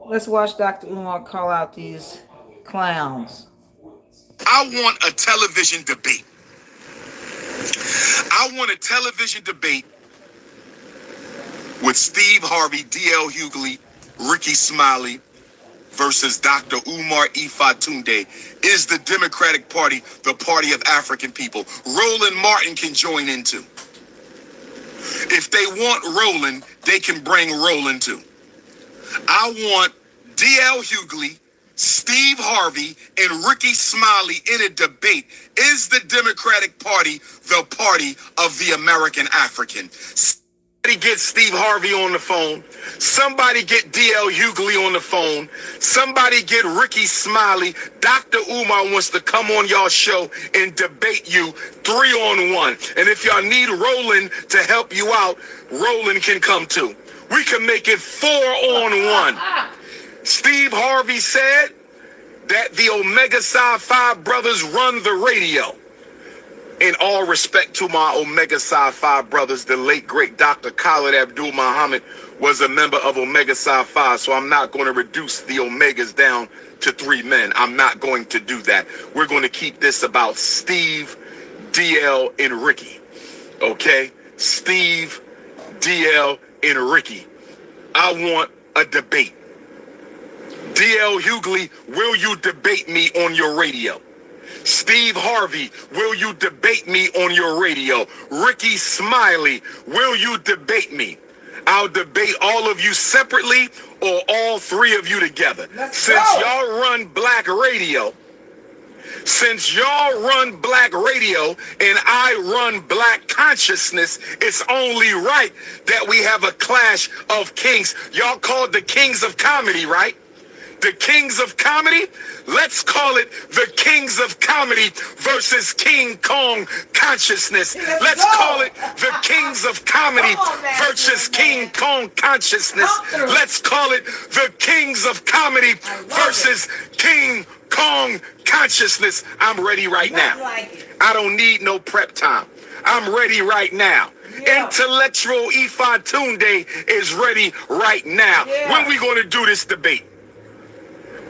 Let's watch Dr. Umar call out these clowns. I want a television debate. I want a television debate with Steve Harvey, D.L. Hughley, Rickey Smiley versus Dr. Umar Tunde. Is the Democratic Party the party of African people? Roland Martin can join in too. If they want Roland, they can bring Roland too. I want D.L. Hughley, Steve Harvey, and Rickey Smiley in a debate. Is the Democratic Party the party of the American African? Somebody get Steve Harvey on the phone. Somebody get D.L. Hughley on the phone. Somebody get Rickey Smiley. Dr. Umar wants to come on y'all show and debate you 3-on-1. And if y'all need Roland to help you out, Roland can come too. We can make it 4-on-1. Steve Harvey said that the Omega Psi Phi brothers run the radio. In all respect to my Omega Psi Phi brothers, the late great Dr. Khalid Abdul Muhammad was a member of Omega Psi Phi, so I'm not going to reduce the Omegas down to 3 men. I'm not going to do that. We're going to keep this about Steve, DL, and Rickey. Okay? Steve, DL, and Rickey. I want a debate. D.L. Hughley, will you debate me on your radio? Steve Harvey, will you debate me on your radio? Rickey Smiley, will you debate me? I'll debate all of you separately or all 3 of you together. Since y'all run black radio, and I run black consciousness, it's only right that we have a clash of kings. Y'all called the kings of comedy, right? The kings of comedy? Let's call it the kings of comedy versus King Kong consciousness. Let's call it the kings of comedy versus King Kong consciousness. Let's call it the kings of comedy versus King Kong consciousness. I'm ready right now. I don't need no prep time. I'm ready right now. Intellectual Tunde is ready right now. When we going to do this debate?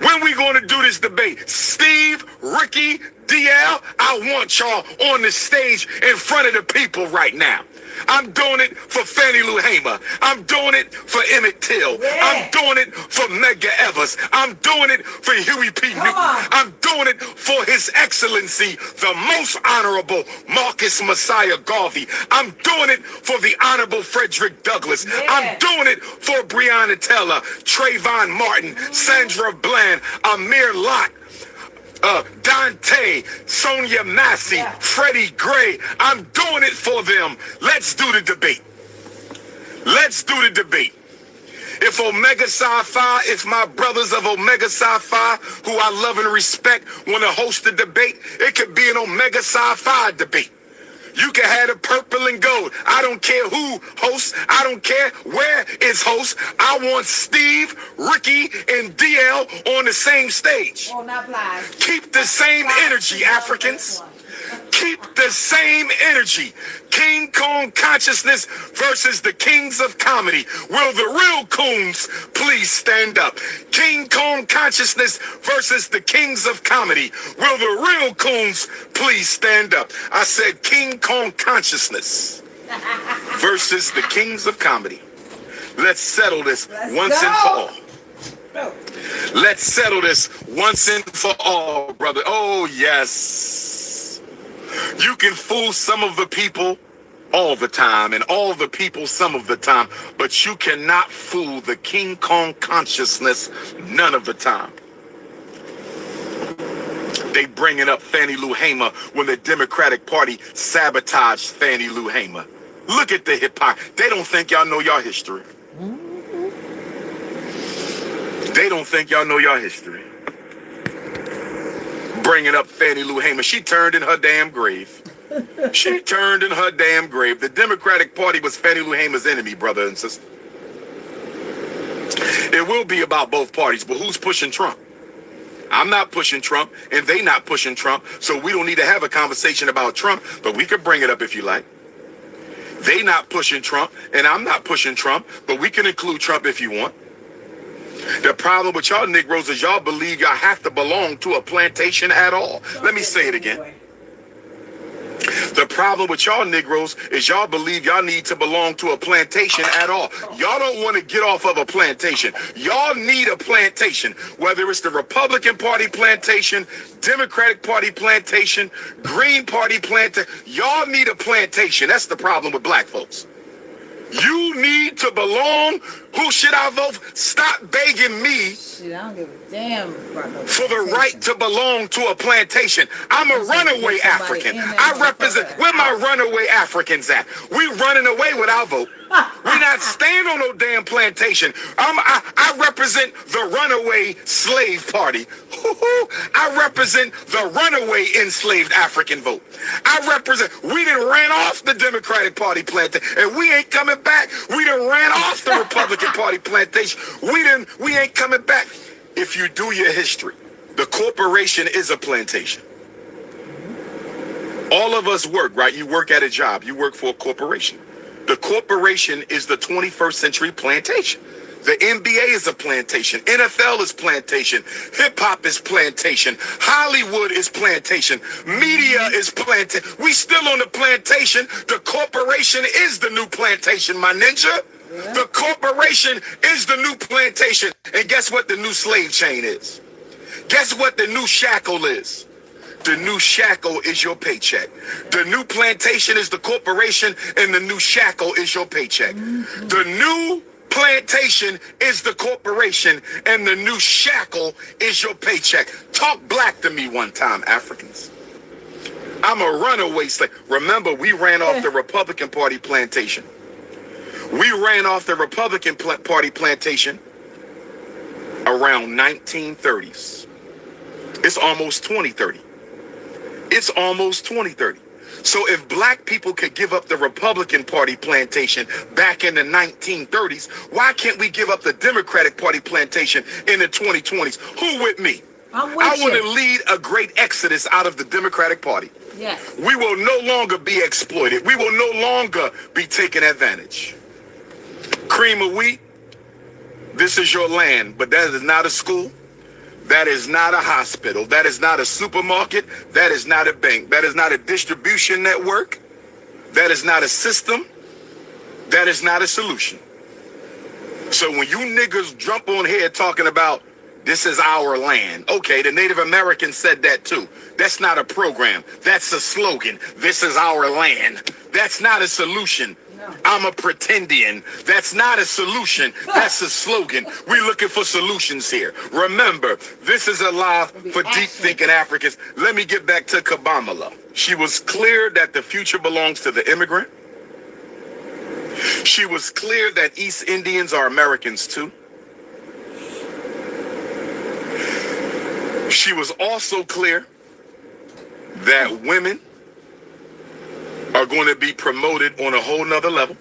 When we going to do this debate? Steve, Rickey, DL, I want y'all on the stage in front of the people right now. I'm doing it for Fannie Lou Hamer. I'm doing it for Emmett Till. I'm doing it for Medgar Evers. I'm doing it for Huey P. Newton. I'm doing it for His Excellency, the Most Honorable Marcus Messiah Garvey. I'm doing it for the Honorable Frederick Douglass. I'm doing it for Breonna Taylor, Trayvon Martin, Sandra Bland, Amir Locke, Dante, Sonia Massey, Freddie Gray. I'm doing it for them. Let's do the debate. Let's do the debate. If Omega Psi Phi, if my brothers of Omega Psi Phi, who I love and respect, want to host a debate, it could be an Omega Psi Phi debate. You can have the purple and gold. I don't care who hosts. I don't care where is host. I want Steve, Rickey, and DL on the same stage. Oh, not Plies. Keep the same energy, Africans. Keep the same energy. King Kong consciousness versus the kings of comedy. Will the real coons please stand up? King Kong consciousness versus the kings of comedy. Will the real coons please stand up? I said King Kong consciousness versus the kings of comedy. Let's settle this once and for all. Let's settle this once and for all, brother. Oh, yes. You can fool some of the people all the time and all the people some of the time, but you cannot fool the King Kong consciousness none of the time. They bringing up Fannie Lou Hamer when the Democratic Party sabotaged Fannie Lou Hamer. Look at the hypocrisy. They don't think y'all know y'all history. They don't think y'all know y'all history. Bringing up Fannie Lou Hamer. She turned in her damn grave. She turned in her damn grave. The Democratic Party was Fannie Lou Hamer's enemy, brother and sister. It will be about both parties, but who's pushing Trump? I'm not pushing Trump, and they not pushing Trump, so we don't need to have a conversation about Trump, but we could bring it up if you like. They not pushing Trump, and I'm not pushing Trump, but we can include Trump if you want. The problem with y'all Negroes is y'all believe y'all have to belong to a plantation at all. Let me say it again. The problem with y'all Negroes is y'all believe y'all need to belong to a plantation at all. Y'all don't want to get off of a plantation. Y'all need a plantation, whether it's the Republican Party plantation, Democratic Party plantation, Green Party plantation. Y'all need a plantation. That's the problem with black folks. You need to belong. Who should I vote for? Stop begging me Shit, I don't give a damn about no for the right to belong to a plantation. I'm a runaway African. I represent. Where my runaway Africans at? We running away with our vote. We not staying on no damn plantation. I represent the runaway slave party. I represent the runaway enslaved African vote. I represent. We done ran off the Democratic Party plantation, and we ain't coming back. We done ran off the Republican Party plantation. We ain't coming back. If you do your history, the corporation is a plantation. All of us work, right? You work at a job. You work for a corporation. The corporation is the 21st century plantation. The NBA is a plantation. NFL is plantation. Hip hop is plantation. Hollywood is plantation. Media is plantation. We still on the plantation. The corporation is the new plantation, my ninja. Yeah. The corporation is the new plantation. And guess what the new slave chain is? Guess what the new shackle is? The new shackle is your paycheck. The new plantation is the corporation, and the new shackle is your paycheck. Mm-hmm. The new plantation is the corporation, and the new shackle is your paycheck. Talk black to me one time, Africans. I'm a runaway slave. Remember, we ran off the Republican Party plantation. We ran off the Republican Party plantation around 1930s. It's almost 2030. It's almost 2030. So if black people could give up the Republican Party plantation back in the 1930s, why can't we give up the Democratic Party plantation in the 2020s? Who with me? I want to lead a great exodus out of the Democratic Party. Yes. We will no longer be exploited. We will no longer be taken advantage. Cream of wheat, this is your land, but that is not a school. That is not a hospital. That is not a supermarket. That is not a bank. That is not a distribution network. That is not a system. That is not a solution. So when you niggas jump on here talking about this is our land. Okay, the Native Americans said that too. That's not a program. That's a slogan. This is our land. That's not a solution. I'm a pretendian. That's not a solution. That's a slogan. We're looking for solutions here. Remember, this is a live for deep thinking Africans. Let me get back to Kabamala. She was clear that the future belongs to the immigrant. She was clear that East Indians are Americans too. She was also clear that women are going to be promoted on a whole nother level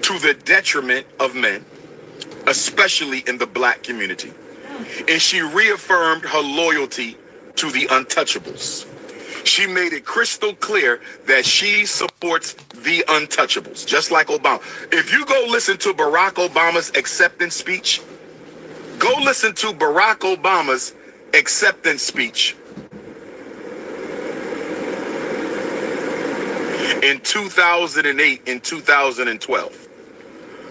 to the detriment of men, especially in the black community. And she reaffirmed her loyalty to the untouchables. She made it crystal clear that she supports the untouchables, just like Obama. If you go listen to Barack Obama's acceptance speech, go listen to Barack Obama's acceptance speech in 2008 and 2012.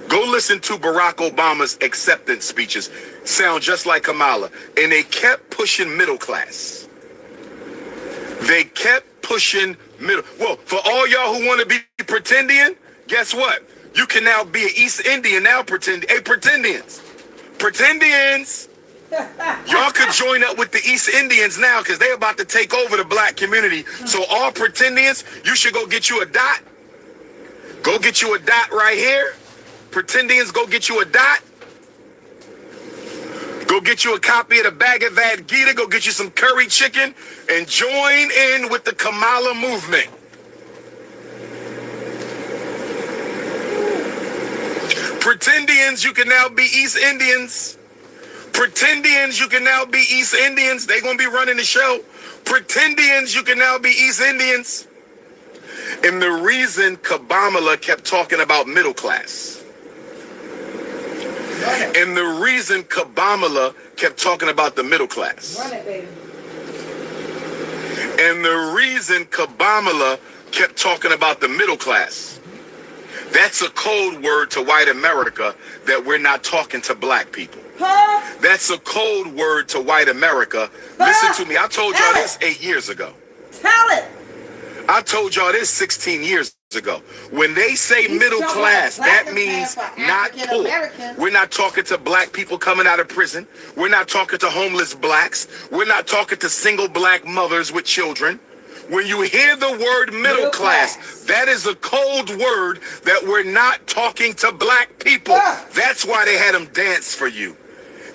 Go listen to Barack Obama's acceptance speeches. Sound just like Kamala. And they kept pushing middle class. They kept pushing middle. Well, for all y'all who want to be pretendian, guess what? You can now be an East Indian now pretend. Hey, pretendians. Pretendians. Y'all could join up with the East Indians now because they're about to take over the black community. So all pretendians, you should go get you a dot. Go get you a dot right here. Pretendians, go get you a dot. Go get you a copy of the Bhagavad Gita. Go get you some curry chicken and join in with the Kamala movement. Pretendians, you can now be East Indians. Pretendians, you can now be East Indians. They're going to be running the show. Pretendians, you can now be East Indians. And the reason Kabamala kept talking about middle class And the reason Kabamala kept talking about the middle class. Run it, baby. And the reason Kabamala kept talking about the middle class. That's a code word to white America that we're not talking to black people. Huh? That's a code word to white America. Listen to me. I told y'all this 8 years ago. Tell it. I told y'all this 16 years ago. When they say middle class, that means not poor. We're not talking to black people coming out of prison. We're not talking to homeless blacks. We're not talking to single black mothers with children. When you hear the word middle class, that is a cold word that we're not talking to black people. That's why they had them dance for you.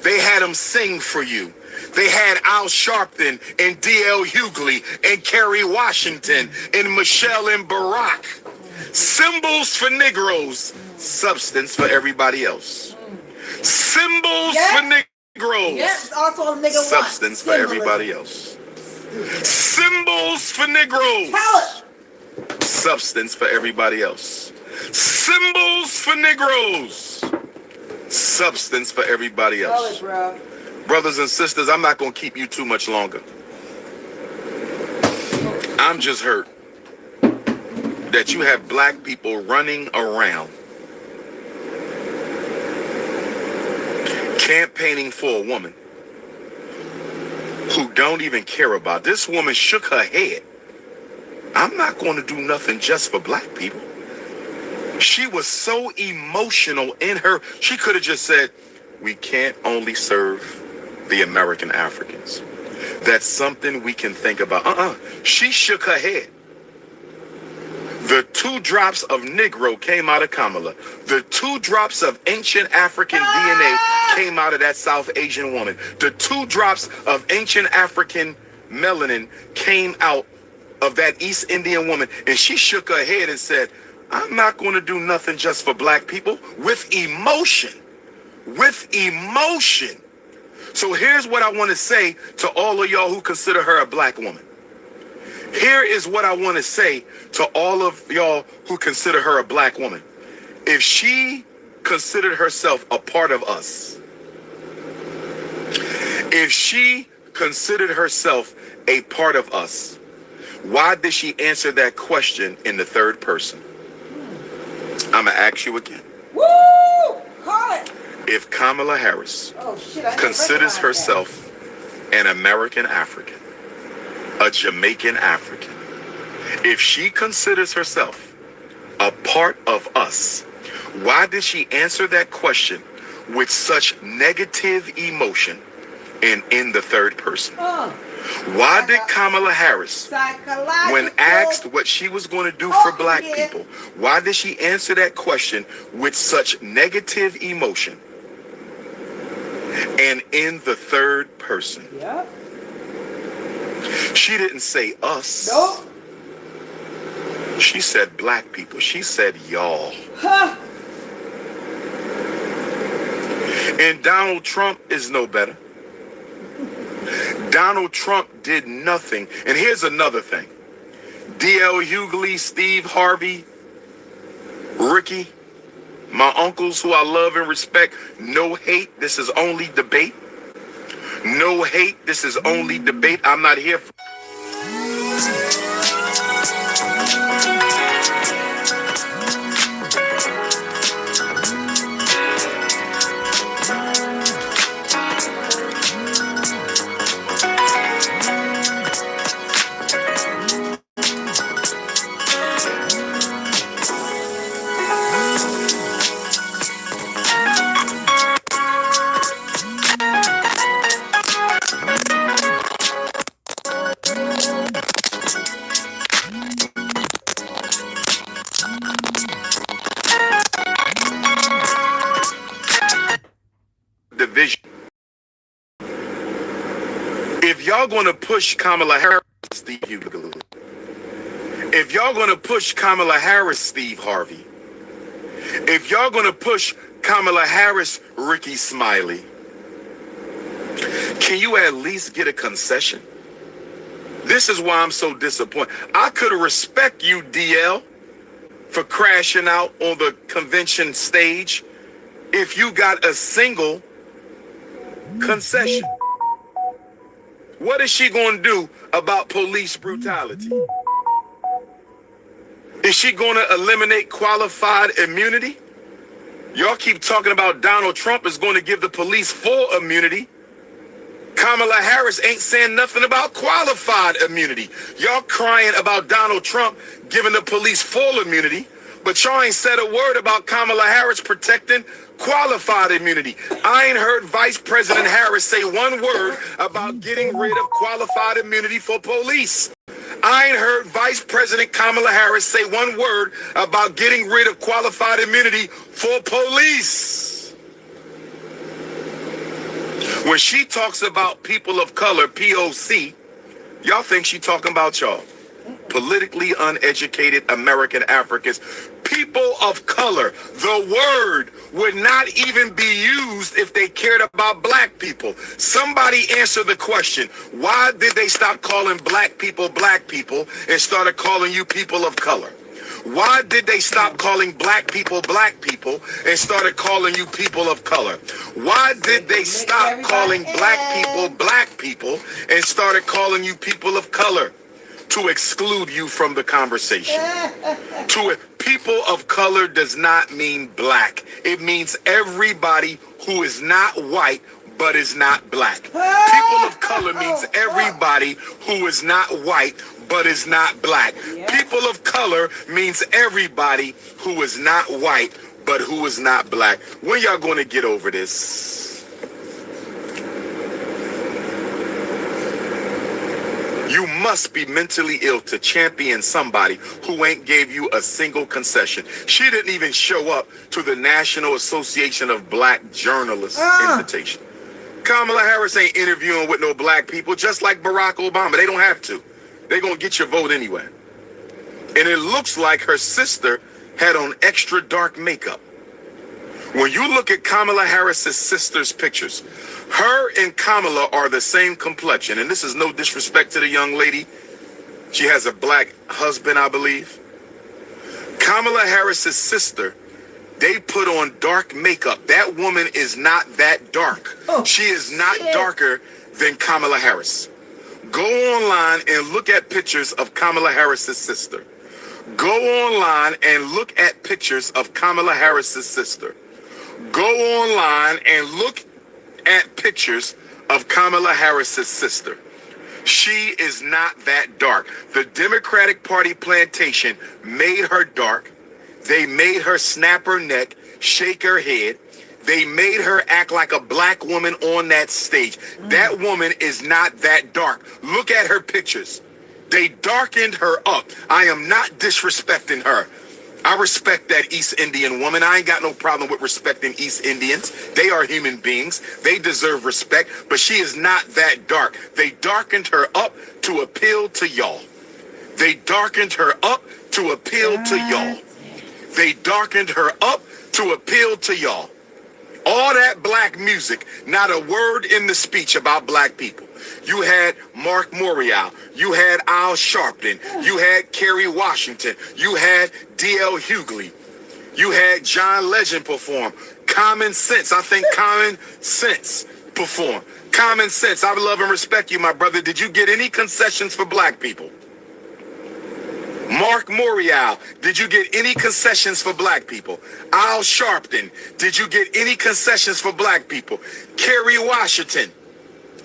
They had them sing for you. They had Al Sharpton and D.L. Hughley and Kerry Washington and Michelle and Barack. Symbols for Negroes, substance for everybody else. Symbols for Negroes, yes, also a nigga substance for everybody else. Symbols for Negroes, substance for everybody else. Symbols for Negroes, substance for everybody else. Bro. Brothers and sisters, I'm not going to keep you too much longer. I'm just hurt that you have black people running around campaigning for a woman who don't even care about. This woman shook her head. I'm not going to do nothing just for black people. She was so emotional in her. She could have just said, we can't only serve the American Africans. That's something we can think about. She shook her head. The 2 drops of Negro came out of Kamala. The 2 drops of ancient African DNA came out of that South Asian woman. The 2 drops of ancient African melanin came out of that East Indian woman. And she shook her head and said, I'm not going to do nothing just for black people. With emotion. With emotion. So here's what I want to say to all of y'all who consider her a black woman. Here is what I want to say to all of y'all who consider her a black woman. If she considered herself a part of us, if she considered herself a part of us, why did she answer that question in the third person? I'm going to ask you again. Woo! Call it. If Kamala Harris considers herself an American African, a Jamaican African, if she considers herself a part of us, why did she answer that question with such negative emotion and in the third person? Why did Kamala Harris, when asked what she was going to do for black people, why did she answer that question with such negative emotion and in the third person? Yep. She didn't say us. Nope. She said black people. She said y'all. Huh. And Donald Trump is no better. Donald Trump did nothing. And here's another thing. D.L. Hughley, Steve Harvey, Rickey, my uncles who I love and respect, no hate. This is only debate. No hate. This is only debate. I'm not here for... division. If y'all going to push Kamala Harris, Steve Hughley. If y'all going to push Kamala Harris, Steve Harvey. If y'all going to push Kamala Harris, Rickey Smiley, can you at least get a concession? This is why I'm so disappointed. I could respect you, DL, for crashing out on the convention stage if you got a single concession? What is she going to do about police brutality? Is she going to eliminate qualified immunity? Y'all keep talking about Donald Trump is going to give the police full immunity. Kamala Harris ain't saying nothing about qualified immunity. Y'all crying about Donald Trump giving the police full immunity, but y'all ain't said a word about Kamala Harris protecting qualified immunity. I ain't heard Vice President Harris say one word about getting rid of qualified immunity for police. I ain't heard Vice President Kamala Harris say one word about getting rid of qualified immunity for police. When she talks about people of color, POC, y'all think she talking about y'all. Politically uneducated American Africans. People of color. The word would not even be used if they cared about black people. Somebody answer the question. Why did they stop calling black people and started calling you people of color? Why did they stop calling black people and started calling you people of color? Why did they stop calling black people and started calling you people of color? To exclude you from the conversation. People of color does not mean black. It means everybody who is not white but is not black. People of color means everybody who is not white but is not black. People of color means everybody who is not white but who is not black. When y'all going to get over this? You must be mentally ill to champion somebody who ain't gave you a single concession. She didn't even show up to the National Association of Black Journalists invitation. Kamala Harris ain't interviewing with no black people, just like Barack Obama. They don't have to. They're going to get your vote anyway. And it looks like her sister had on extra dark makeup. When you look at Kamala Harris's sister's pictures, her and Kamala are the same complexion. And this is no disrespect to the young lady. She has a black husband, I believe. Kamala Harris's sister, they put on dark makeup. That woman is not that dark. She is not darker than Kamala Harris. Go online and look at pictures of Kamala Harris's sister. Go online and look at pictures of Kamala Harris's sister. Go online and look at pictures of Kamala Harris's sister. She is not that dark. The Democratic Party plantation made her dark. They made her snap her neck, shake her head. They made her act like a black woman on that stage. That woman is not that dark. Look at her pictures. They darkened her up. I am not disrespecting her. I respect that East Indian woman. I ain't got no problem with respecting East Indians. They are human beings. They deserve respect, but she is not that dark. They darkened her up to appeal to y'all. They darkened her up to appeal to y'all. They darkened her up to appeal to y'all. All that black music, not a word in the speech about black people. You had Mark Morial. You had Al Sharpton. You had Kerry Washington. You had D.L. Hughley. You had John Legend perform. Common Sense. I think Common Sense perform. Common Sense. I love and respect you, my brother. Did you get any concessions for black people? Mark Morial, did you get any concessions for black people? Al Sharpton, did you get any concessions for black people? Kerry Washington,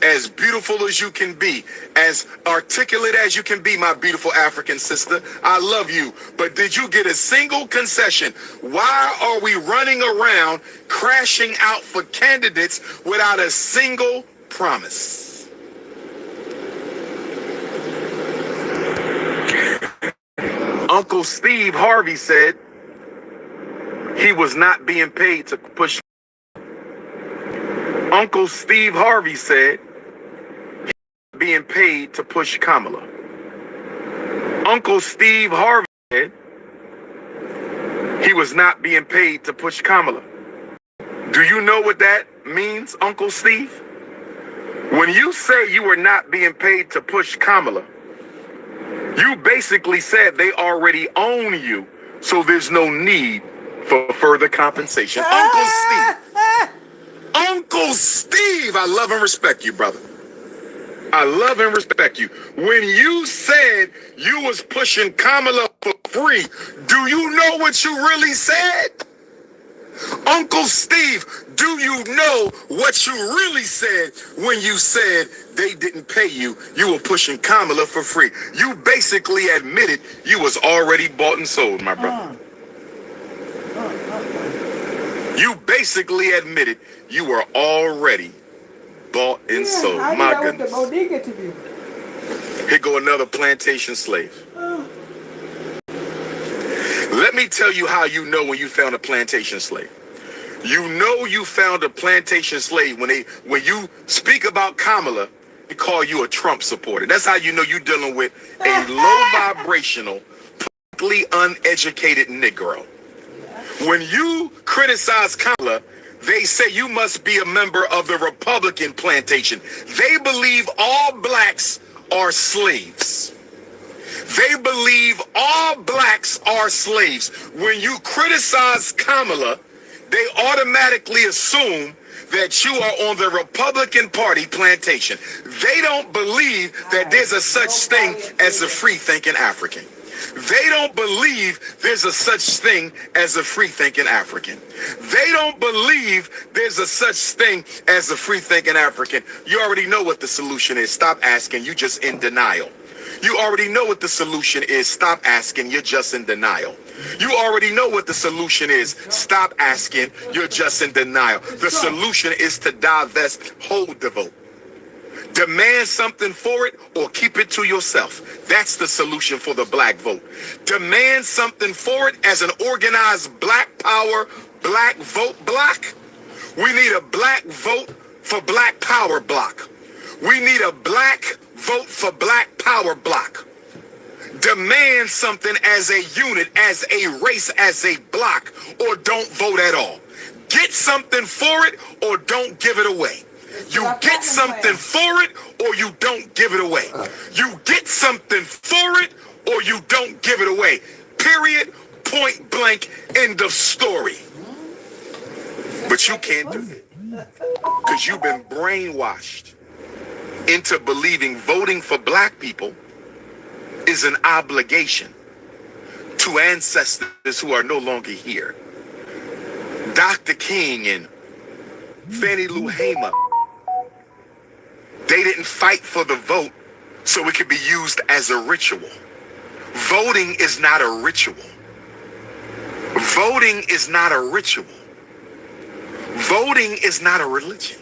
as beautiful as you can be, as articulate as you can be, my beautiful African sister, I love you. But did you get a single concession? Why are we running around crashing out for candidates without a single promise? Uncle Steve Harvey said he was not being paid to push. Uncle Steve Harvey said he was being paid to push Kamala. Uncle Steve Harvey said he was not being paid to push Kamala. Do you know what that means, Uncle Steve? When you say you were not being paid to push Kamala, you basically said they already own you, so there's no need for further compensation. Uncle Steve, Uncle Steve, I love and respect you, brother. I love and respect you. When you said you was pushing Kamala for free, do you know what you really said? Uncle Steve, do you know what you really said when you said they didn't pay you? You were pushing Kamala for free. You basically admitted you was already bought and sold, my brother. You basically admitted you were already bought and sold. My goodness. Here go another plantation slave. Let me tell you how you know when you found a plantation slave. You know you found a plantation slave when you speak about Kamala, they call you a Trump supporter. That's how you know you're dealing with a low vibrational, politically uneducated Negro. When you criticize Kamala, they say you must be a member of the Republican plantation. They believe all blacks are slaves. They believe all blacks are slaves. When you criticize Kamala, they automatically assume that you are on the Republican Party plantation. They don't believe that there's a such thing as a free-thinking African. They don't believe there's a such thing as a free-thinking African. They don't believe there's a such thing as a free-thinking African. You already know what the solution is. Stop asking. You just in denial. You already know what the solution is. Stop asking. You're just in denial. You already know what the solution is. Stop asking. You're just in denial. The solution is to divest, hold the vote. Demand something for it or keep it to yourself. That's the solution for the black vote. Demand something for it as an organized black power, black vote block. We need a black vote for black power block. We need a black vote for black power block. Demand something as a unit, as a race, as a block, or don't vote at all. Get something for it or don't give it away. You get something for it or you don't give it away. You get something for it or you don't give it away. Period. Point blank. End of story. But you can't do it because you've been brainwashed into believing voting for black people is an obligation to ancestors who are no longer here. Dr. King and Fannie Lou Hamer, they didn't fight for the vote so it could be used as a ritual. Voting is not a ritual. Voting is not a ritual. Voting is not a religion.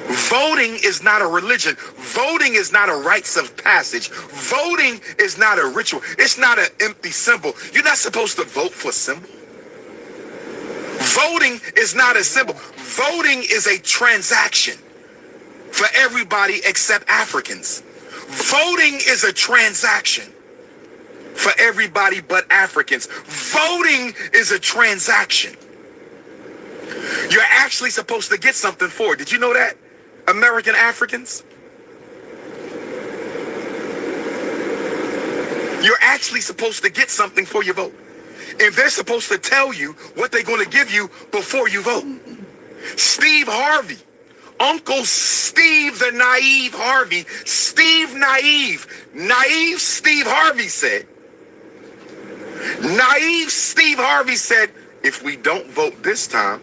Voting is not a religion. Voting is not a rites of passage. Voting is not a ritual. It's not an empty symbol. You're not supposed to vote for a symbol. Voting is not a symbol. Voting is a transaction for everybody except Africans. Voting is a transaction for everybody but Africans. Voting is a transaction. You're actually supposed to get something for it. Did you know that? American Africans? You're actually supposed to get something for your vote. And they're supposed to tell you what they're going to give you before you vote. Steve Harvey, Uncle Steve the naive Harvey, Steve naive Steve Harvey said, if we don't vote this time,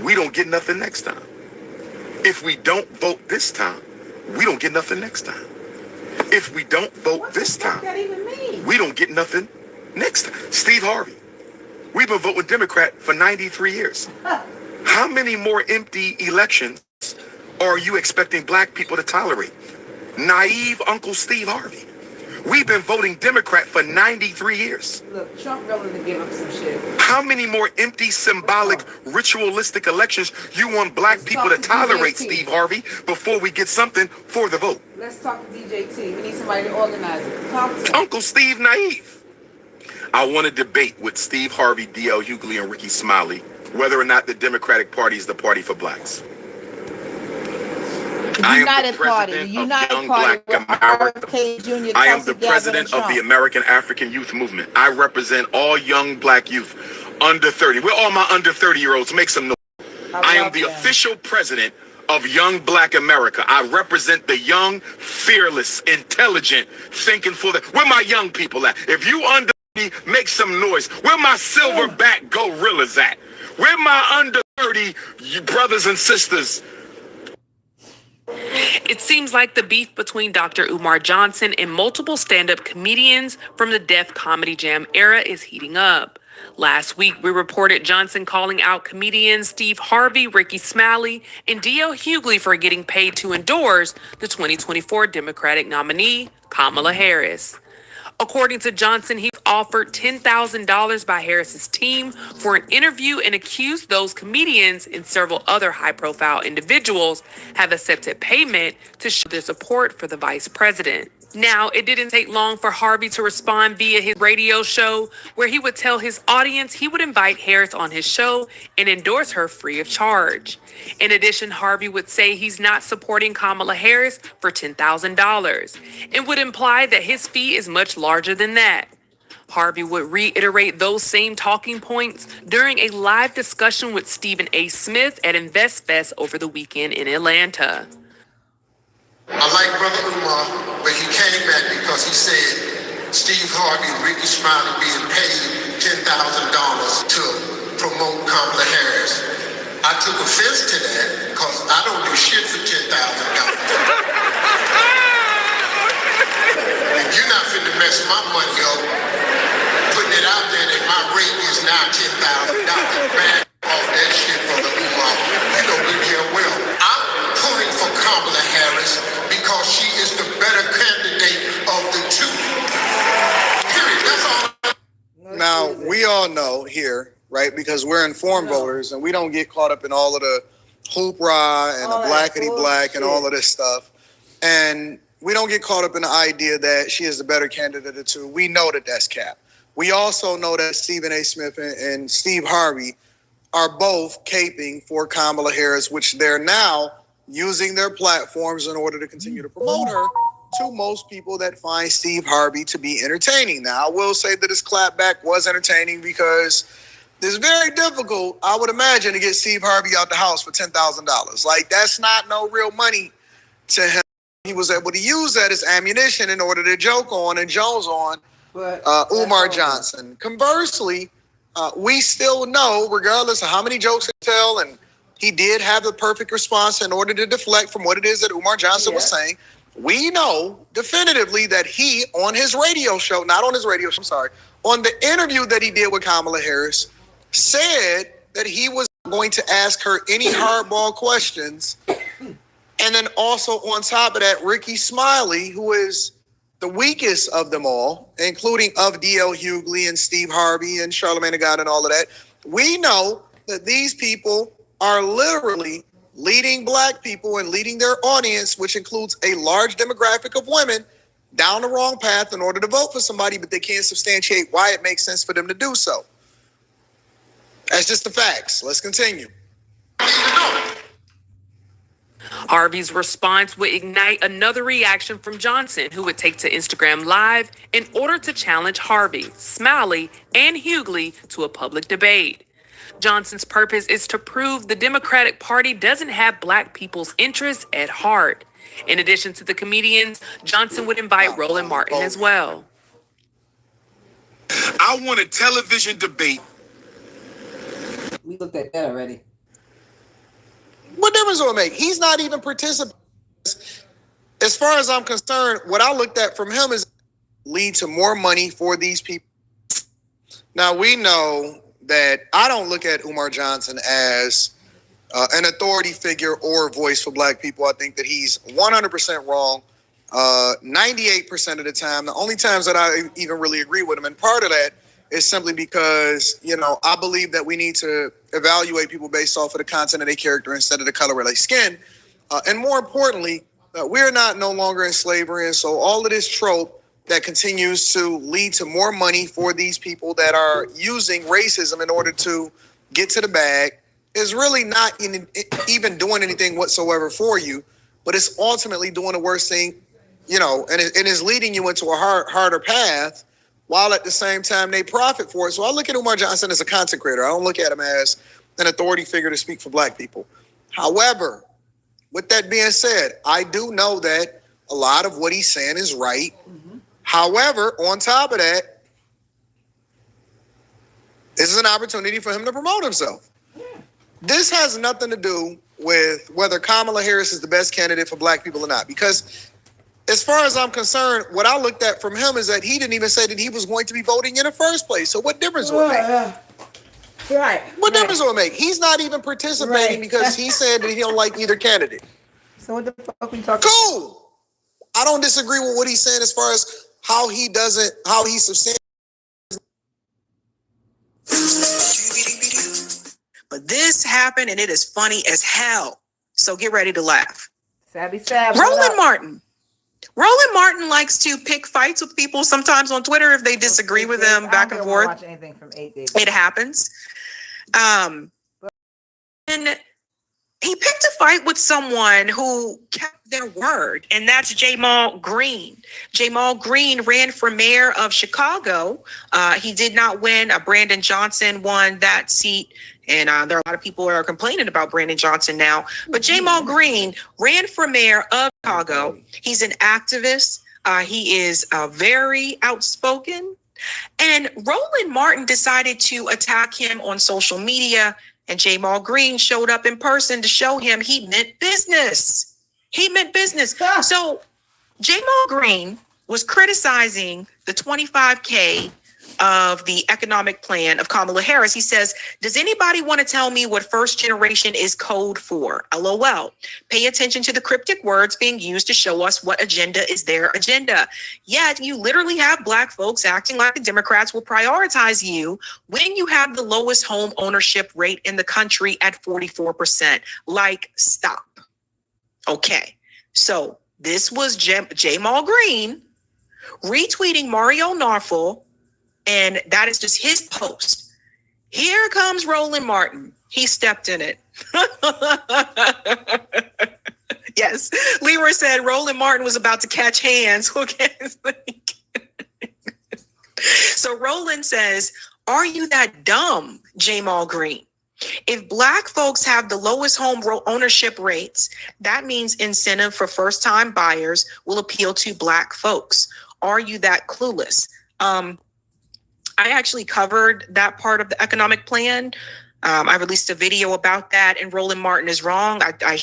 we don't get nothing next time. If we don't vote this time, we don't get nothing next time. If we don't vote this time, we don't get nothing next time. Steve Harvey. We've been voting Democrat for 93 years. How many more empty elections are you expecting black people to tolerate? Naive Uncle Steve Harvey. We've been voting Democrat for 93 years. Look, Trump willing to give up some shit. How many more empty, symbolic, ritualistic elections you want black people to tolerate, Steve Harvey, before we get something for the vote? Let's talk to DJT. We need somebody to organize it. Talk to him. Uncle Steve naive. I want to debate with Steve Harvey, D.L. Hughley, and Rickey Smiley whether or not the Democratic Party is the party for blacks. United Party. United Party. I am the president of the American African Youth Movement. I represent all young black youth under 30. We're all my under 30-year-olds. Make some noise. I am the official president of Young Black America. I represent the young, fearless, intelligent, thinking for the... Where my young people at? If you under me, make some noise. Where my silverback gorillas at? Where my under 30 brothers and sisters? It seems like the beef between Dr. Umar Johnson and multiple stand-up comedians from the Def Comedy Jam era is heating up. Last week, we reported Johnson calling out comedians Steve Harvey, Rickey Smiley, and D.L. Hughley for getting paid to endorse the 2024 Democratic nominee, Kamala Harris. According to Johnson, he was offered $10,000 by Harris's team for an interview and accused those comedians and several other high-profile individuals have accepted payment to show their support for the vice president. Now, it didn't take long for Harvey to respond via his radio show, where he would tell his audience he would invite Harris on his show and endorse her free of charge. In addition, Harvey would say he's not supporting Kamala Harris for $10,000 and would imply that his fee is much larger than that. Harvey would reiterate those same talking points during a live discussion with Stephen A. Smith at InvestFest over the weekend in Atlanta. I like Brother Umar, but he came back because he said Steve Harvey and Rickey Smiley being paid $10,000 to promote Kamala Harris. I took offense to that because I don't do shit for $10,000. And you're not finna mess my money up, putting it out there that my rate is now $10,000. Man, off that shit, Brother Umar. You know good damn well. I'm pulling for Kamala Harris because she is the better candidate of the two. Period. That's all. Now, we all know here, right, because we're informed voters and we don't get caught up in all of the hoopla and the blackety black and all of this stuff. And we don't get caught up in the idea that she is the better candidate of the two. We know that that's cap. We also know that Stephen A. Smith and Steve Harvey are both caping for Kamala Harris, which they're now using their platforms in order to continue to promote her to most people that find Steve Harvey to be entertaining. Now, I will say that his clapback was entertaining because it's very difficult, I would imagine, to get Steve Harvey out the house for $10,000. Like, that's not no real money to him. He was able to use that as ammunition in order to joke on and Jones on Umar Johnson. Conversely, we still know, regardless of how many jokes he tell, and he did have the perfect response in order to deflect from what it is that Umar Johnson was saying. We know definitively that he, on his radio show, not on his radio show, I'm sorry, on the interview that he did with Kamala Harris, said that he was going to ask her any hardball questions. And then also on top of that, Rickey Smiley, who is the weakest of them all, including of D.L. Hughley and Steve Harvey and Charlamagne the God and all of that. We know that these people are literally leading black people and leading their audience, which includes a large demographic of women, down the wrong path in order to vote for somebody, but they can't substantiate why it makes sense for them to do so. That's just the facts. Let's continue. Harvey's response would ignite another reaction from Johnson, who would take to Instagram Live in order to challenge Harvey, Smiley, and Hughley to a public debate. Johnson's purpose is to prove the Democratic Party doesn't have black people's interests at heart. In addition to the comedians, Johnson would invite Roland Martin as well. I want a television debate. We looked at that already. What difference will it make? He's not even participating. As far as I'm concerned, what I looked at from him is lead to more money for these people. Now, we know that I don't look at Umar Johnson as an authority figure or a voice for black people. I think that he's 100% wrong 98% of the time. The only times that I even really agree with him, and part of that is simply because, you know, I believe that we need to evaluate people based off of the content of their character instead of the color of their skin. And more importantly, we're not no longer in slavery. And so all of this trope that continues to lead to more money for these people that are using racism in order to get to the bag is really not even doing anything whatsoever for you, but it's ultimately doing the worst thing, you know, and it is leading you into a harder path, while at the same time they profit for it. So I look at Umar Johnson as a content creator. I don't look at him as an authority figure to speak for black people. However, with that being said, I do know that a lot of what he's saying is right. Mm-hmm. However, on top of that, this is an opportunity for him to promote himself. Yeah. This has nothing to do with whether Kamala Harris is the best candidate for black people or not. Because as far as I'm concerned, what I looked at from him is that he didn't even say that he was going to be voting in the first place. So what difference would it make? Right. What difference will it make? He's not even participating because he said that he don't like either candidate. So what the fuck we talking? Cool. I don't disagree with what he's saying as far as how he's substantial. But this happened and it is funny as hell. So get ready to laugh. Roland Martin likes to pick fights with people sometimes on Twitter if they disagree with him back and forth. Watch anything from 8 days. It happens. And he picked a fight with someone who kept their word, and that's Jamal Green. Jamal Green ran for mayor of Chicago. He did not win. Brandon Johnson won that seat. And there are a lot of people who are complaining about Brandon Johnson now. But Jamal Green ran for mayor of Chicago. He's an activist. He is very outspoken. And Roland Martin decided to attack him on social media. And Jamal Green showed up in person to show him he meant business. He meant business. So Jamal Green was criticizing the 25K of the economic plan of Kamala Harris. He says, does anybody want to tell me what first generation is code for? LOL. Pay attention to the cryptic words being used to show us what agenda is their agenda. Yet you literally have black folks acting like the Democrats will prioritize you when you have the lowest home ownership rate in the country at 44%. Like, stop. Okay. So this was Jamal Green retweeting Mario Narfel. And that is just his post. Here comes Roland Martin. He stepped in it. Yes. Leroy said Roland Martin was about to catch hands. So Roland says, are you that dumb, Jamal Green? If black folks have the lowest home ownership rates, that means incentive for first-time buyers will appeal to black folks. Are you that clueless? I actually covered that part of the economic plan. I released a video about that, and Roland Martin is wrong. I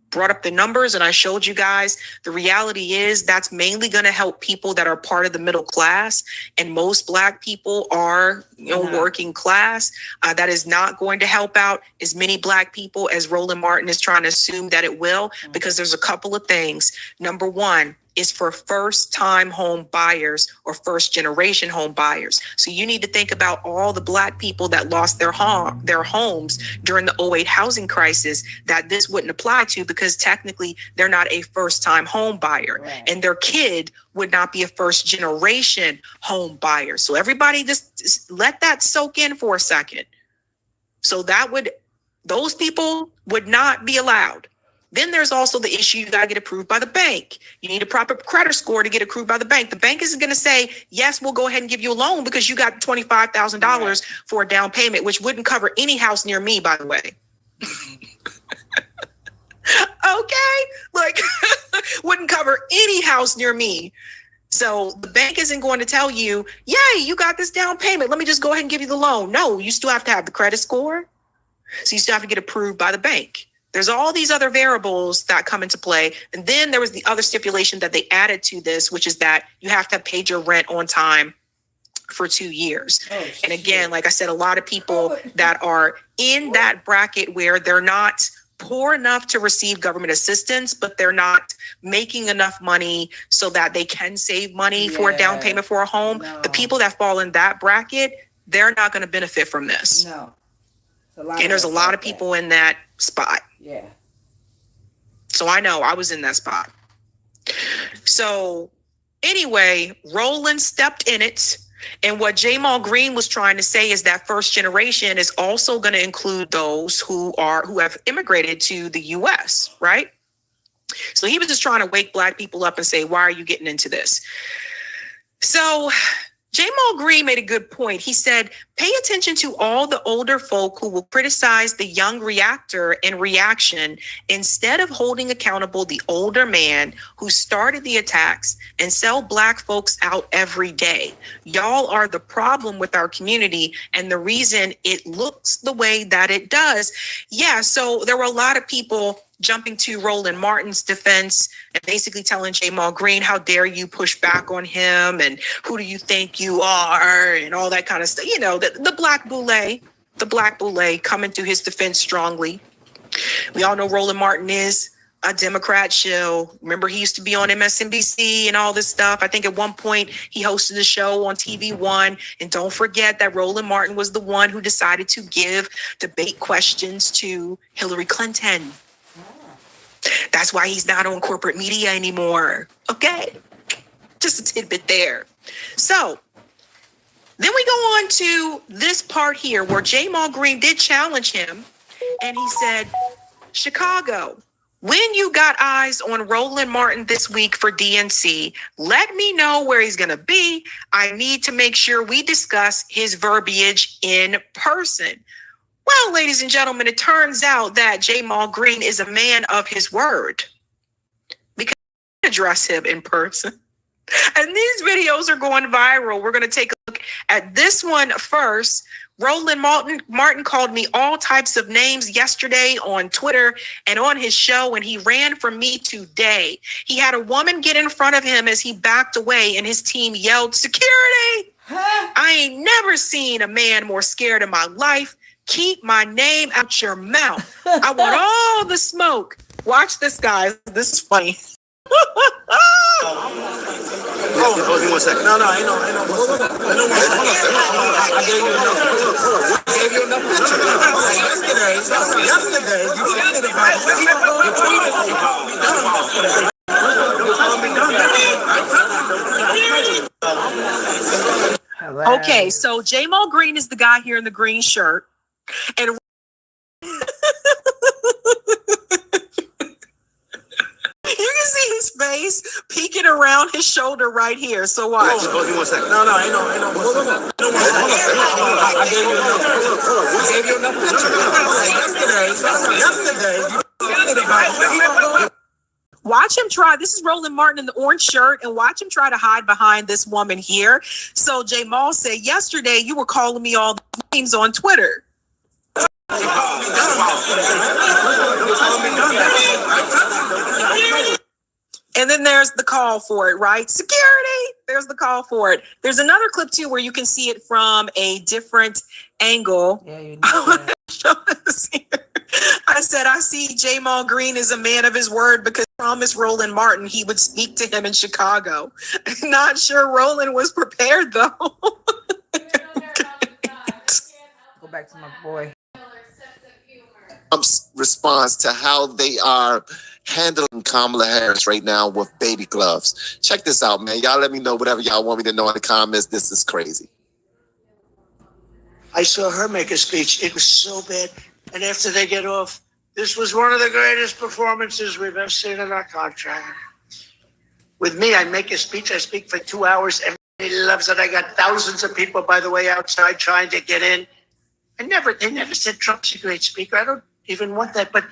brought up the numbers and I showed you guys the reality is that's mainly going to help people that are part of the middle class, and most black people are working class. That is not going to help out as many black people as Roland Martin is trying to assume that it will, because there's a couple of things. Number one is for first-time home buyers or first-generation home buyers. So you need to think about all the black people that lost their homes during the 2008 housing crisis that this wouldn't apply to, because technically they're not a first-time home buyer, right, and their kid would not be a first-generation home buyer. So everybody just let that soak in for a second. So those people would not be allowed. Then there's also the issue, you got to get approved by the bank. You need a proper credit score to get approved by the bank. The bank isn't going to say, yes, we'll go ahead and give you a loan because you got $25,000 for a down payment, which wouldn't cover any house near me, by the way. Okay? Like, wouldn't cover any house near me. So the bank isn't going to tell you, yay, you got this down payment, let me just go ahead and give you the loan. No, you still have to have the credit score. So you still have to get approved by the bank. There's all these other variables that come into play. And then there was the other stipulation that they added to this, which is that you have to have paid your rent on time for 2 years. And again, like I said, a lot of people that are in that bracket where they're not poor enough to receive government assistance, but they're not making enough money so that they can save money for a down payment for a home. The people that fall in that bracket, they're not going to benefit from this. No. And there's a lot of people in that spot. Yeah. So I know I was in that spot. So anyway, Roland stepped in it. And what Jamal Green was trying to say is that first generation is also going to include those who have immigrated to the US, right? So he was just trying to wake black people up and say, why are you getting into this? So Jamal Green made a good point. He said, pay attention to all the older folk who will criticize the young reactor in reaction instead of holding accountable the older man who started the attacks and sell Black folks out every day. Y'all are the problem with our community and the reason it looks the way that it does. Yeah, so there were a lot of people jumping to Roland Martin's defense and basically telling Jamal Green, how dare you push back on him, and who do you think you are, and all that kind of stuff. You know, the black boule coming to his defense strongly. We all know Roland Martin is a Democrat shill. Remember, he used to be on MSNBC and all this stuff. I think at one point he hosted a show on TV One. And don't forget that Roland Martin was the one who decided to give debate questions to Hillary Clinton. That's why he's not on corporate media anymore. Okay, just a tidbit there. So then we go on to this part here where Jamal Green did challenge him. And he said, Chicago, when you got eyes on Roland Martin this week for DNC, let me know where he's going to be. I need to make sure we discuss his verbiage in person. Well, ladies and gentlemen, it turns out that Jamal Green is a man of his word because I address him in person. And these videos are going viral. We're going to take a look at this one first. Roland Martin called me all types of names yesterday on Twitter and on his show, and he ran from me today. He had a woman get in front of him as he backed away, and his team yelled, "Security!" I ain't never seen a man more scared in my life. Keep my name out your mouth. I want all the smoke. Watch this, guys. This is funny. Hold on 1 second. No, I know. I gave you enough pictures. Yesterday, you tweeted about it. Okay, so Jamal Green is the guy here in the green shirt. And you can see his face peeking around his shoulder right here. So watch. Hold on 1 second. No, I know. I gave you enough pictures. Yesterday, you tweeted about it. Watch him try. This is Roland Martin in the orange shirt, and watch him try to hide behind this woman here. So Jamal said, yesterday you were calling me all the names on Twitter. And then there's the call for it, right? Security! There's the call for it. There's another clip too where you can see it from a different angle. Yeah, you know that. I said, I see Jamal Green is a man of his word because he promised Roland Martin he would speak to him in Chicago. Not sure Roland was prepared though. Go back to my boy. Trump's response to how they are handling Kamala Harris right now with baby gloves. Check this out, man. Y'all let me know whatever y'all want me to know in the comments. This is crazy. I saw her make a speech. It was so bad. And after they get off, this was one of the greatest performances we've ever seen in our contract. With me, I make a speech. I speak for 2 hours. Everybody loves it. I got thousands of people, by the way, outside trying to get in. They never said Trump's a great speaker. I don't even want that, but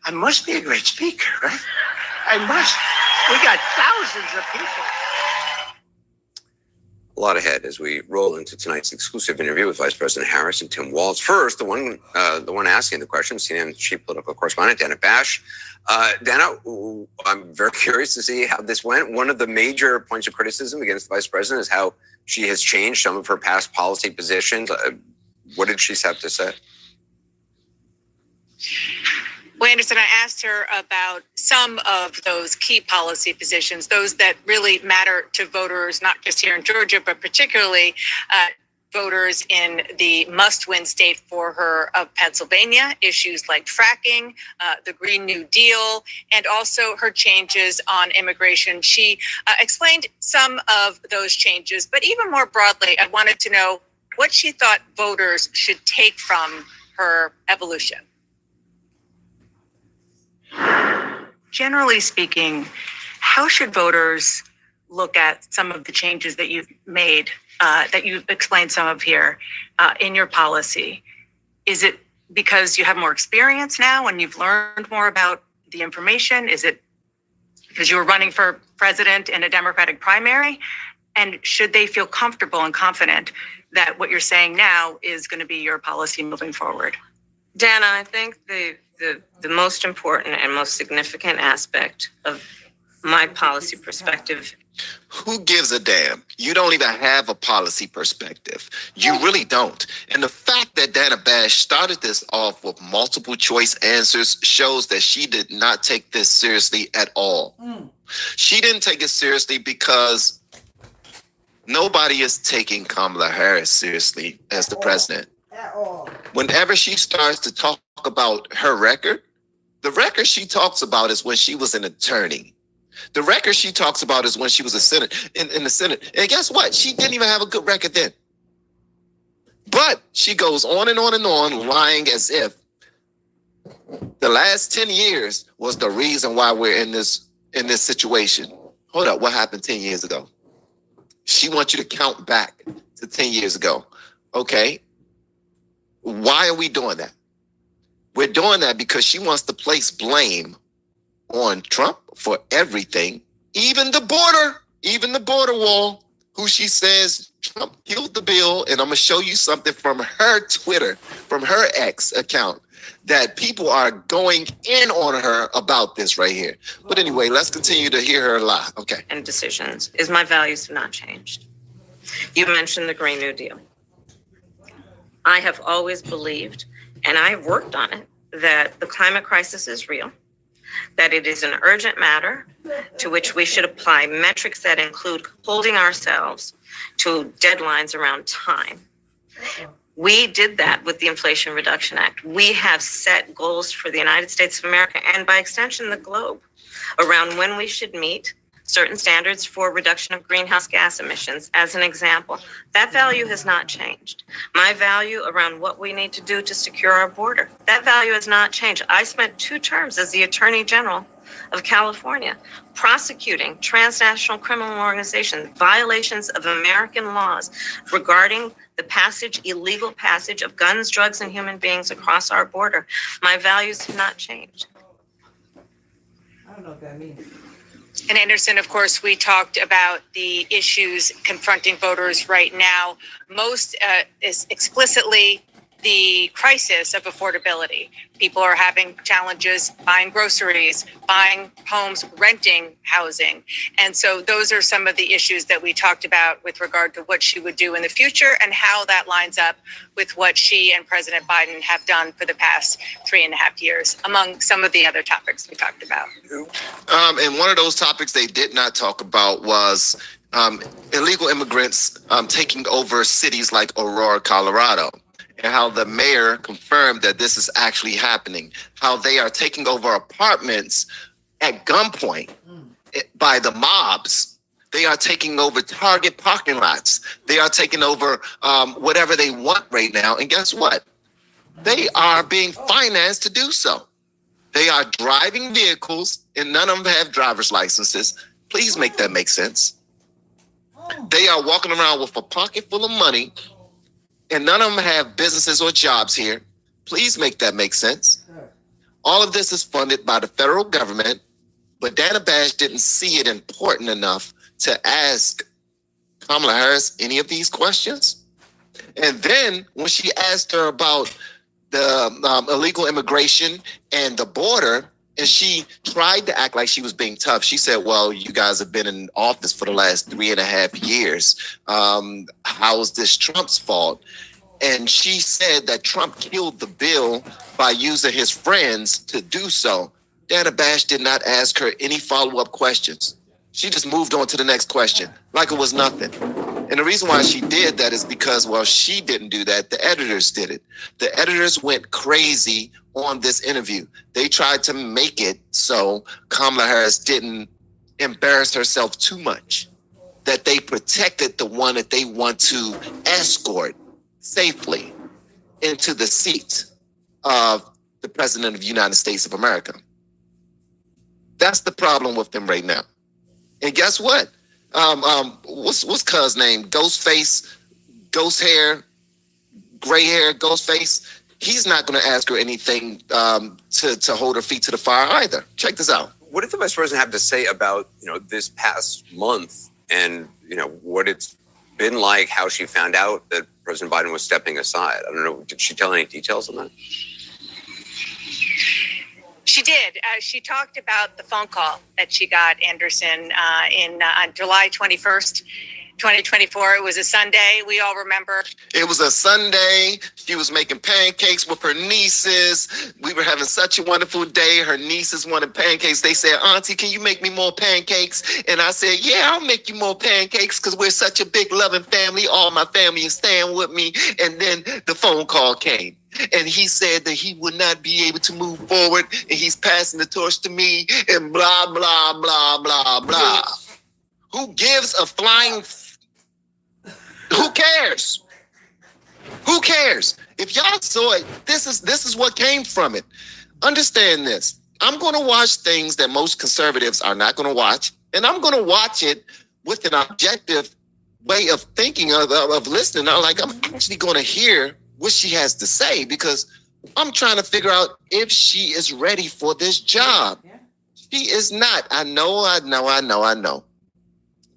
I must be a great speaker, right? I must. We got thousands of people. A lot ahead as we roll into tonight's exclusive interview with Vice President Harris and Tim Walz. First, the one asking the question, CNN chief political correspondent Dana Bash. Dana, I'm very curious to see how this went. One of the major points of criticism against the Vice President is how she has changed some of her past policy positions. What did she have to say? Well, Anderson, I asked her about some of those key policy positions, those that really matter to voters, not just here in Georgia, but particularly voters in the must-win state for her of Pennsylvania, issues like fracking, the Green New Deal, and also her changes on immigration. She explained some of those changes, but even more broadly, I wanted to know what she thought voters should take from her evolution. Generally speaking, how should voters look at some of the changes that you've made, that you've explained some of here in your policy, is it because you have more experience now and you've learned more about the information? Is it because you were running for president in a Democratic primary? And should they feel comfortable and confident that what you're saying now is going to be your policy moving forward? Dana, I think the most important and most significant aspect of my policy perspective. Who gives a damn? You don't even have a policy perspective. You really don't. And the fact that Dana Bash started this off with multiple choice answers shows that she did not take this seriously at all. She didn't take it seriously because nobody is taking Kamala Harris seriously as the president. Whenever she starts to talk about her record, the record she talks about is when she was an attorney. The record she talks about is when she was a Senate in the Senate. And guess what? She didn't even have a good record then. But she goes on and on and on, lying as if the last 10 years was the reason why we're in this situation. Hold up, what happened 10 years ago? She wants you to count back to 10 years ago. Okay. Why are we doing that? We're doing that because she wants to place blame on Trump for everything, even the border wall, who she says Trump killed the bill. And I'm going to show you something from her Twitter, from her X account, that people are going in on her about this right here. But anyway, let's continue to hear her lie. Okay. And decisions is my values have not changed. You mentioned the Green New Deal. I have always believed, and I have worked on it, that the climate crisis is real, that it is an urgent matter to which we should apply metrics that include holding ourselves to deadlines around time. We did that with the Inflation Reduction Act. We have set goals for the United States of America and by extension the globe around when we should meet certain standards for reduction of greenhouse gas emissions. As an example, that value has not changed. My value around what we need to do to secure our border, that value has not changed. I spent 2 terms as the Attorney General of California prosecuting transnational criminal organizations, violations of American laws regarding the illegal passage of guns, drugs, and human beings across our border. My values have not changed. I don't know what that means. And Anderson, of course, we talked about the issues confronting voters right now, most is explicitly the crisis of affordability. People are having challenges buying groceries, buying homes, renting housing. And so those are some of the issues that we talked about with regard to what she would do in the future and how that lines up with what she and President Biden have done for the past 3.5 years, among some of the other topics we talked about. And one of those topics they did not talk about was illegal immigrants taking over cities like Aurora, Colorado. And how the mayor confirmed that this is actually happening, how they are taking over apartments at gunpoint by the mobs. They are taking over Target parking lots. They are taking over whatever they want right now. And guess what? They are being financed to do so. They are driving vehicles and none of them have driver's licenses. Please make that make sense. They are walking around with a pocket full of money and none of them have businesses or jobs here. Please make that make sense. All of this is funded by the federal government, but Dana Bash didn't see it important enough to ask Kamala Harris any of these questions. And then when she asked her about the illegal immigration and the border, and she tried to act like she was being tough. She said, well, you guys have been in office for the last 3.5 years. How is this Trump's fault? And she said that Trump killed the bill by using his friends to do so. Dana Bash did not ask her any follow-up questions. She just moved on to the next question like it was nothing. And the reason why she did that is because, well, she didn't do that. The editors did it. The editors went crazy on this interview. They tried to make it so Kamala Harris didn't embarrass herself too much, that they protected the one that they want to escort safely into the seat of the President of the United States of America. That's the problem with them right now. And guess what? What's cuz name? Ghostface, ghost hair, gray hair, Ghostface. He's not going to ask her anything to hold her feet to the fire either. Check this out. What did the vice president have to say about, this past month and, what it's been like, how she found out that President Biden was stepping aside? I don't know. Did she tell any details on that? She did. She talked about the phone call that she got, Anderson, on July 21st, 2024. It was a Sunday. We all remember. It was a Sunday. She was making pancakes with her nieces. We were having such a wonderful day. Her nieces wanted pancakes. They said, Auntie, can you make me more pancakes? And I said, yeah, I'll make you more pancakes because we're such a big loving family. All my family is staying with me. And then the phone call came. And he said that he would not be able to move forward. And he's passing the torch to me and blah, blah, blah, blah, blah. Who gives a flying... Who cares? Who cares? If y'all saw it, this is what came from it. Understand this. I'm going to watch things that most conservatives are not going to watch, and I'm going to watch it with an objective way of thinking, of listening. I'm actually going to hear what she has to say because I'm trying to figure out if she is ready for this job. She is not. I know.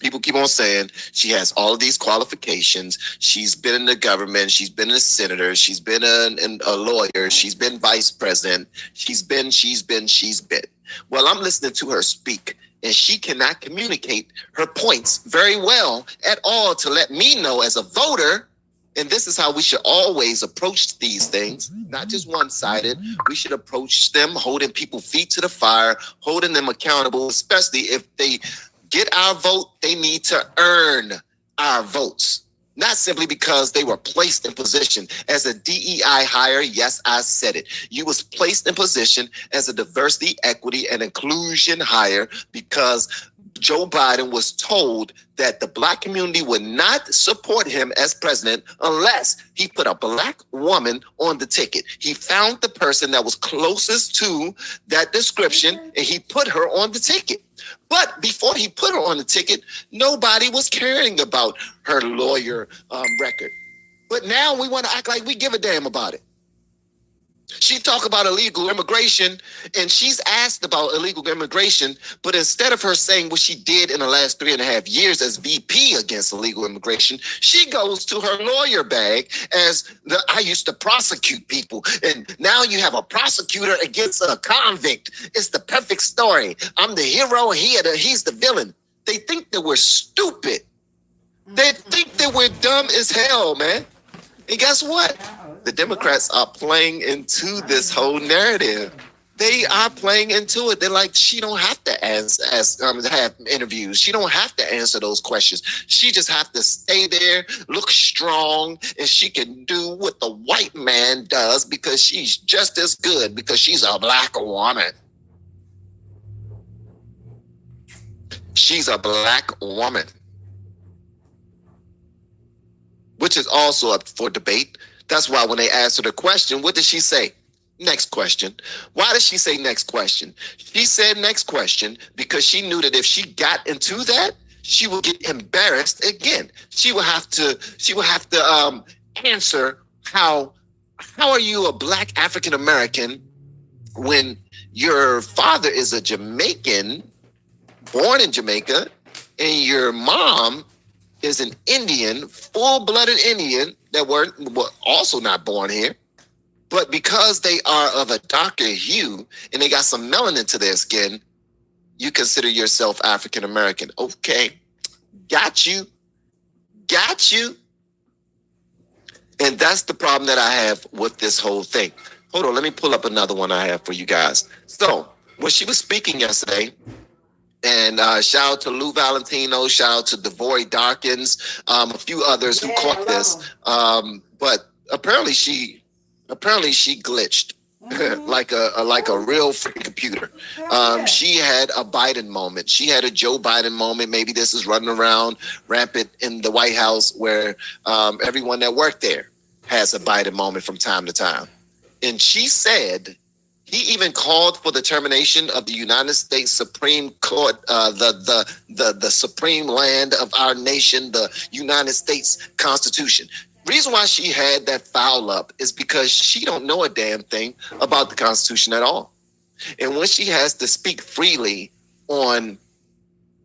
People keep on saying she has all of these qualifications. She's been in the government. She's been a senator. She's been a lawyer. She's been vice president. She's been. Well, I'm listening to her speak, and she cannot communicate her points very well at all to let me know as a voter. And this is how we should always approach these things, not just one-sided. We should approach them holding people's feet to the fire, holding them accountable, especially if they get our vote, they need to earn our votes. Not simply because they were placed in position as a DEI hire. Yes, I said it. You was placed in position as a diversity, equity, and inclusion hire because Joe Biden was told that the black community would not support him as president unless he put a black woman on the ticket. He found the person that was closest to that description and he put her on the ticket. But before he put her on the ticket, nobody was caring about her lawyer record. But now we want to act like we give a damn about it. She talked about illegal immigration, and she's asked about illegal immigration, but instead of her saying what she did in the last 3.5 years as VP against illegal immigration, she goes to her lawyer bag as I used to prosecute people, and now you have a prosecutor against a convict. It's the perfect story. I'm the hero, he's the villain. They think that we're stupid. They think that we're dumb as hell, man. And guess what? The Democrats are playing into this whole narrative. They are playing into it. They're like, she don't have to have interviews. She don't have to answer those questions. She just have to stay there, look strong, and she can do what the white man does because she's just as good because she's a black woman. She's a black woman. Which is also up for debate. That's why when they asked her the question, what did she say? Next question. Why did she say next question? She said next question because she knew that if she got into that, she would get embarrassed again. She would have to answer how are you a black African American when your father is a Jamaican, born in Jamaica, and your mom is an Indian, full-blooded Indian that were also not born here. But because they are of a darker hue and they got some melanin to their skin, you consider yourself African American. Okay, got you. And that's the problem that I have with this whole thing. Hold on, let me pull up another one I have for you guys. So when she was speaking yesterday, and shout out to Lou Valentino, shout out to Devory Darkins, a few others who caught this. But apparently she glitched like a real freaking computer. She had a Biden moment. She had a Joe Biden moment. Maybe this is running around rampant in the White House where everyone that worked there has a Biden moment from time to time. And she said He even called for the termination of the United States Supreme Court, the supreme land of our nation, the United States Constitution. Reason why she had that foul up is because she don't know a damn thing about the Constitution at all. And when she has to speak freely on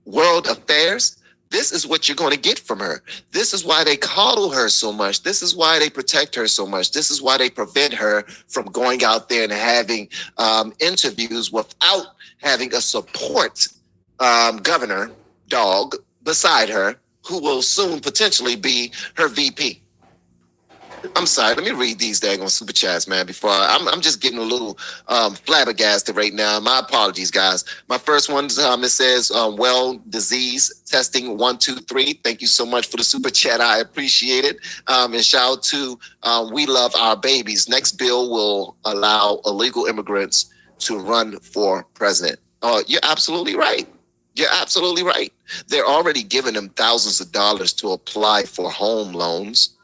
world affairs, this is what you're going to get from her. This is why they coddle her so much. This is why they protect her so much. This is why they prevent her from going out there and having interviews without having a support governor dog beside her who will soon potentially be her VP. I'm sorry. Let me read these daggone super chats, man. Before I'm just getting a little flabbergasted right now. My apologies, guys. My first one, it says, well, disease testing 1, 2, 3. Thank you so much for the super chat. I appreciate it. And shout out to We Love Our Babies. Next bill will allow illegal immigrants to run for president. Oh, you're absolutely right. You're absolutely right. They're already giving them thousands of dollars to apply for home loans.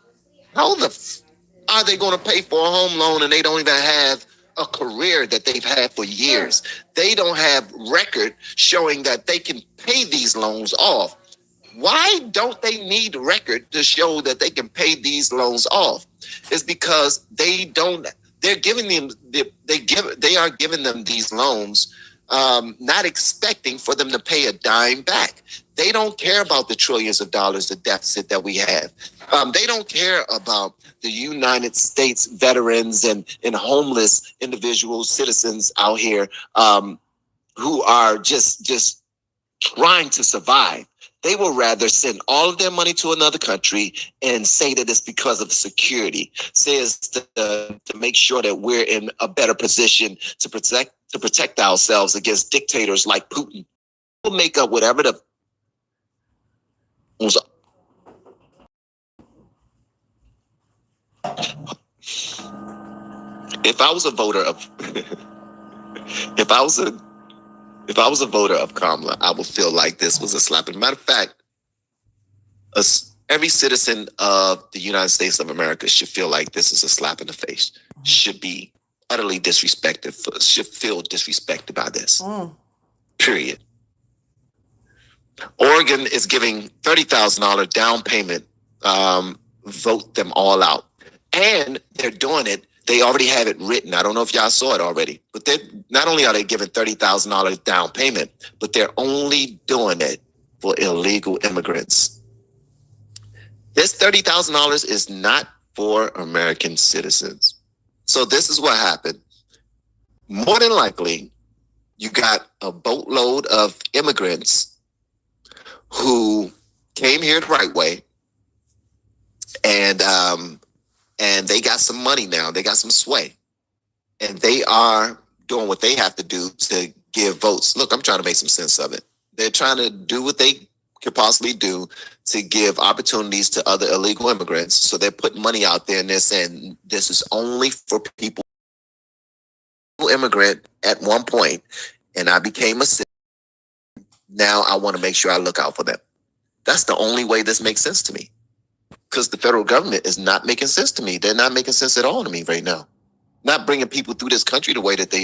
How are they going to pay for a home loan and they don't even have a career that they've had for years? They don't have record showing that they can pay these loans off. Why don't they need record to show that they can pay these loans off? It's because they are giving them these loans not expecting for them to pay a dime back. They don't care about the trillions of dollars of deficit that we have. They don't care about the United States veterans and homeless individuals, citizens out here who are just trying to survive. They will rather send all of their money to another country and say that it's because of security. Says to make sure that we're in a better position to protect ourselves against dictators like Putin. We'll make up whatever the if I was a voter of if I was a voter of Kamala, I would feel like this was a slap. As a matter of fact, every citizen of the United States of America should feel like this is a slap in the face. Should be utterly disrespected. Should feel disrespected by this. Period. Oregon is giving $30,000 down payment. Vote them all out, and they're doing it. They already have it written. I don't know if y'all saw it already, but they not only are they giving $30,000 down payment, but they're only doing it for illegal immigrants. This $30,000 is not for American citizens. So this is what happened. More than likely, you got a boatload of immigrants who came here the right way, and they got some money now. They got some sway, and they are doing what they have to do to give votes. Look, I'm trying to make some sense of it. They're trying to do what they could possibly do to give opportunities to other illegal immigrants. So they're putting money out there, and they're saying this is only for people who immigrant at one point, and I became a citizen. Now I want to make sure I look out for them. That's the only way this makes sense to me. Because the federal government is not making sense to me. They're not making sense at all to me right now. Not bringing people through this country the way that they are.